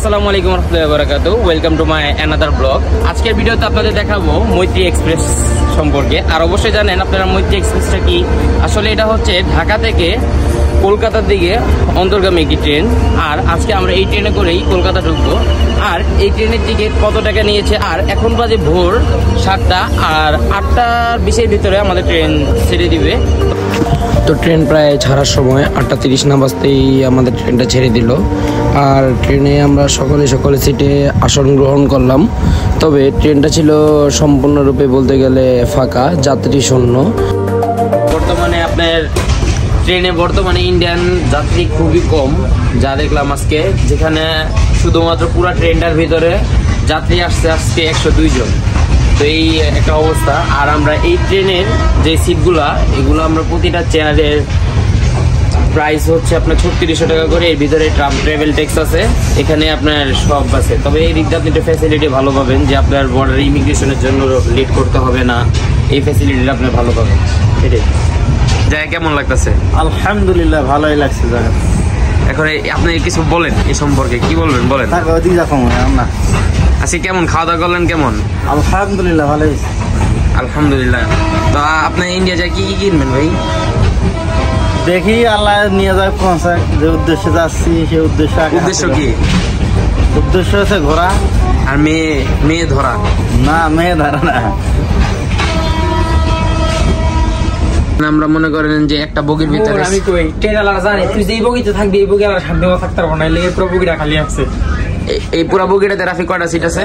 আসসালামু আলাইকুম ওয়া বারাকাতুহু। Welcome to my another blog. আজকের ভিডিওতে আপনাদের দেখাবো মৈত্রী এক্সপ্রেস সম্পর্কে। আর অবশ্যই জানেন আপনারা মৈত্রী এক্সপ্রেসটা কি। আসলে এটা হচ্ছে ঢাকা থেকে কলকাতার দিকে অন্তর্গামী একটি ট্রেন। আর আজকে আমরা এই ট্রেনে করেই কলকাতা ঢুকবো। আর এই ট্রেনের টিকিট কত টাকা নিয়েছে, আর এখন বাজে ভোর 7টা, আর 8:20-এর ভিতরে আমাদের ট্রেন ছেড়ে দিবে। তো ট্রেন প্রায় ছাড়ার সময় 8:30 না বাজতেই আমাদের ট্রেনটা ছেড়ে দিল। আর ট্রেনে আমরা সকলে সিটে আসন গ্রহণ করলাম। তবে ট্রেনটা ছিল সম্পূর্ণরূপে বলতে গেলে ফাঁকা, যাত্রী শূন্য। বর্তমানে আপনার ট্রেনে ইন্ডিয়ান যাত্রী খুবই কম, যা দেখলাম আজকে, যেখানে শুধুমাত্র পুরো ট্রেনটার ভিতরে যাত্রী আসছে আজকে 102 জন। তো এই একটা অবস্থা। আর আমরা এই ট্রেনের যে সিটগুলা, এগুলো আমরা প্রতিটা চেয়ারের প্রাইস হচ্ছে আপনার 3600 টাকা করে। এর ভিতরে ট্রাভেল ট্যাক্স আছে, এখানে আপনার সব আছে। তবে এই দিক দিয়ে আপনি একটা ফ্যাসিলিটি ভালো পাবেন, যে আপনার বর্ডার ইমিগ্রেশনের জন্য লেট করতে হবে না। এই ফ্যাসিলিটিটা আপনি ভালো পাবেন। এটাই জায়গা কেমন লাগতেছে? আলহামদুলিল্লাহ, ভালোই লাগছে জায়গা। এখন আপনি কিছু বলেন এই সম্পর্কে, কি বলবেন বলেন। আচ্ছা, কেমন খাওয়া দাওয়া করলেন? কেমন? আলহামদুলিল্লাহ, ভালোই। আলহামদুলিল্লাহ। তো আপনি ইন্ডিয়া যায় কি কি কিনবেন ভাই? দেখি আল্লাহ নিয়ে যায় পৌঁছায়। যে উদ্দেশ্যে যাচ্ছি সেই উদ্দেশ্য কি? উদ্দেশ্য হচ্ছে ঘোরা আর মেয়ে ধরা। না, মেয়ে ধরা না। আমরা মনে করেন যে একটা বগির ভিতরে আমি কই ট্রেনালারা জানে তুই যেই বগিতে থাকবি, এই বগি আর শান্তি থাকতে পারবো না। এই পুরো বগিটা খালি আছে। এই পুরো বগিটাতে রাফি কয়টা সিট আছে?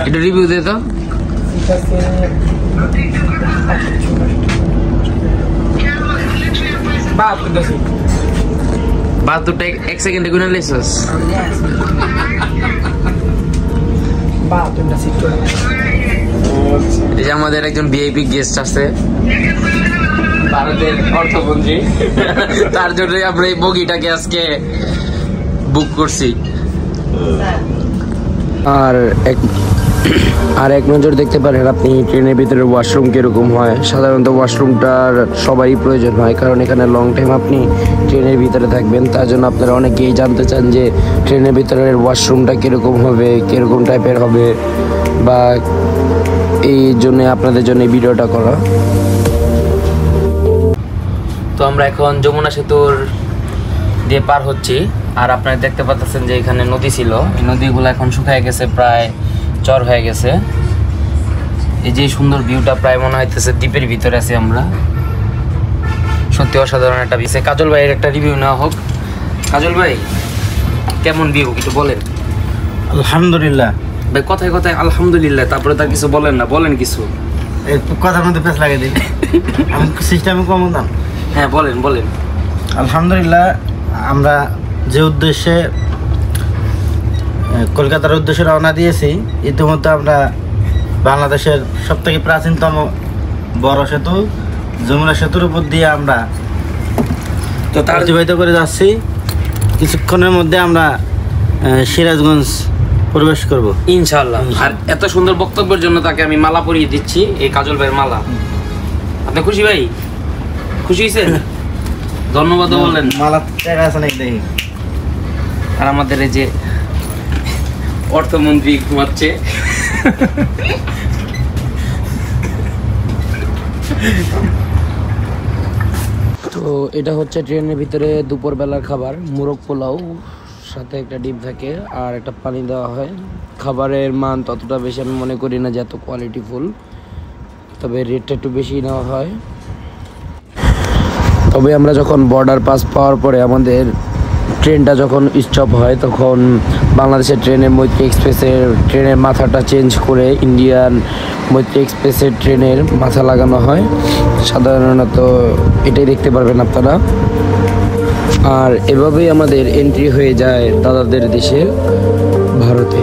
একটু রিভিউ দে তো। বাহাত্তরটা এক সেকেন্ডে গুনে লিখছস? এই যে আমাদের একজন ভিআইপি গেস্ট আছে, ভারতের অর্থমন্ত্রী। তার জন্য আমরা এই বগিটাকে আজকে বুক করছি। আর এক নজর দেখতে পারেন আপনি ট্রেনের ভিতরে ওয়াশরুম কিরকম হয়। সাধারণত ওয়াশরুমটার সবারই প্রয়োজন হয়, কারণ এখানে লং টাইম আপনি ট্রেনের ভিতরে থাকবেন। তার জন্য আপনারা অনেকেই জানতে চান যে ট্রেনের ভিতরের ওয়াশরুমটা কিরকম হবে, কিরকম টাইপের হবে, বা এই জন্য আপনাদের জন্য এই ভিডিওটা করা। তো আমরা এখন যমুনা সেতুর দিয়ে পার হচ্ছি। আর আপনারা দেখতে পাচ্ছেন যে এখানে নদী ছিল, এই নদীগুলো এখন শুকিয়ে গেছে, প্রায় চর হয়ে গেছে। এই যে সুন্দর ভিউটা, প্রায় মনে হইতেছে দ্বীপের ভিতরে আছি আমরা। সত্যি অসাধারণ একটা ভিউ। কাজল ভাইয়ের একটা রিভিউ নেওয়া হোক। কাজল ভাই, কেমন ভিউ একটু বলেন। আলহামদুলিল্লাহ ভাই, কথায় কথায় আলহামদুলিল্লাহ, তারপরে তার কিছু বলেন না, বলেন কিছু। কথার মধ্যে পেছ লাগিয়ে দিই। আমি সিস্টেমে কম দাম। হ্যাঁ, বলেন। আলহামদুলিল্লাহ, আমরা যে উদ্দেশ্যে কলকাতার উদ্দেশ্যে রওনা দিয়েছি, ইতিমধ্যে আমরা বাংলাদেশের সবথেকে প্রাচীনতম বড় সেতু যমুনা সেতুর উপর দিয়ে আমরা তো অতিবাহিত করে যাচ্ছি। কিছুক্ষণের মধ্যে আমরা সিরাজগঞ্জ প্রবেশ করব ইনশাআল্লাহ। আর এত সুন্দর বক্তব্যের জন্য তাকে আমি মালা পরিয়ে দিচ্ছি, এই কাজল ভাইয়ের মালা। আপনি খুশি ভাই? খুশি হয়েছেন? ধন্যবাদ বললেন। মালা টাকা আছে নাকি দেখি। আর আমাদের এই যে অর্থমন্ত্রী ঘুমাচ্ছে। তো এটা হচ্ছে ট্রেনের ভিতরে দুপুরবেলার খাবার, মোরগ পোলাও, সাথে একটা ডিম থাকে আর একটা পানি দেওয়া হয়। খাবারের মান ততটা বেশি আমি মনে করি না যে এত কোয়ালিটিফুল, তবে রেটটা একটু বেশি নেওয়া হয়। তবে আমরা যখন বর্ডার পাস পাওয়ার পরে আমাদের ট্রেনটা যখন স্টপ হয়, তখন বাংলাদেশের ট্রেনের মৈত্রী এক্সপ্রেসের ট্রেনের মাথাটা চেঞ্জ করে ইন্ডিয়ান মৈত্রী এক্সপ্রেসের ট্রেনের মাথা লাগানো হয়। সাধারণত এটাই দেখতে পারবেন আপনারা। আর এভাবেই আমাদের এন্ট্রি হয়ে যায় দাদাদের দেশে, ভারতে।